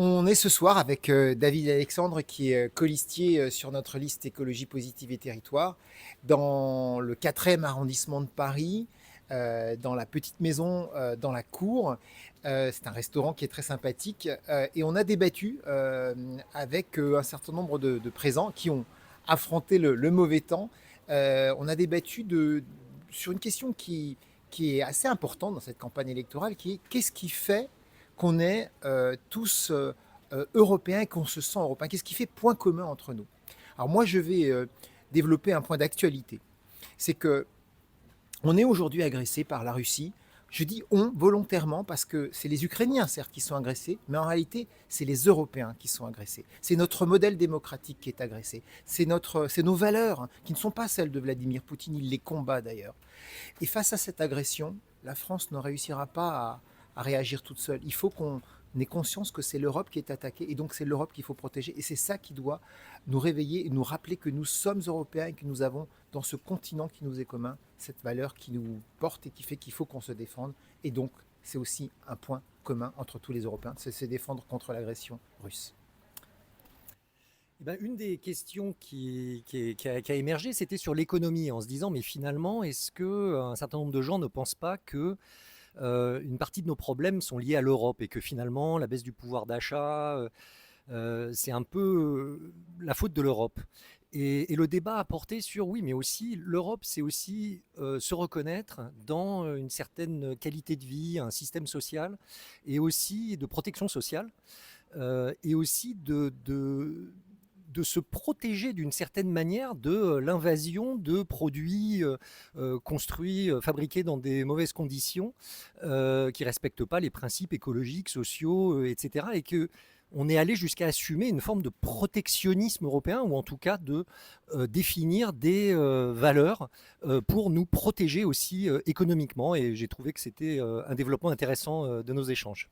On est ce soir avec David Alexandre qui est colistier sur notre liste Écologie positive et territoire dans le 4e arrondissement de Paris, dans la petite maison dans la cour. C'est un restaurant qui est très sympathique et on a débattu avec un certain nombre de présents qui ont affronté le mauvais temps. On a débattu sur une question qui est assez importante dans cette campagne électorale, qui est qu'est-ce qui fait qu'on est tous européens et qu'on se sent européens. Qu'est-ce qui fait point commun entre nous? Alors moi, je vais développer un point d'actualité. C'est que on est aujourd'hui agressé par la Russie. Je dis on volontairement parce que c'est les Ukrainiens, certes, qui sont agressés, mais en réalité, c'est les Européens qui sont agressés. C'est notre modèle démocratique qui est agressé. C'est nos valeurs, hein, qui ne sont pas celles de Vladimir Poutine. Il les combat d'ailleurs. Et face à cette agression, la France ne réussira pas à réagir toute seule. Il faut qu'on ait conscience que c'est l'Europe qui est attaquée et donc c'est l'Europe qu'il faut protéger. Et c'est ça qui doit nous réveiller et nous rappeler que nous sommes Européens et que nous avons dans ce continent qui nous est commun cette valeur qui nous porte et qui fait qu'il faut qu'on se défende. Et donc c'est aussi un point commun entre tous les Européens, c'est se défendre contre l'agression russe. Eh ben, une des questions qui a émergé, c'était sur l'économie, en se disant, mais finalement, est-ce que un certain nombre de gens ne pensent pas que une partie de nos problèmes sont liés à l'Europe et que finalement, la baisse du pouvoir d'achat, c'est un peu la faute de l'Europe. Et le débat a porté sur, oui, mais aussi, l'Europe, c'est aussi se reconnaître dans une certaine qualité de vie, un système social, et aussi de protection sociale, et aussi de se protéger d'une certaine manière de l'invasion de produits construits, fabriqués dans des mauvaises conditions, qui ne respectent pas les principes écologiques, sociaux, etc. Et que on est allé jusqu'à assumer une forme de protectionnisme européen, ou en tout cas de définir des valeurs pour nous protéger aussi économiquement. Et j'ai trouvé que c'était un développement intéressant de nos échanges.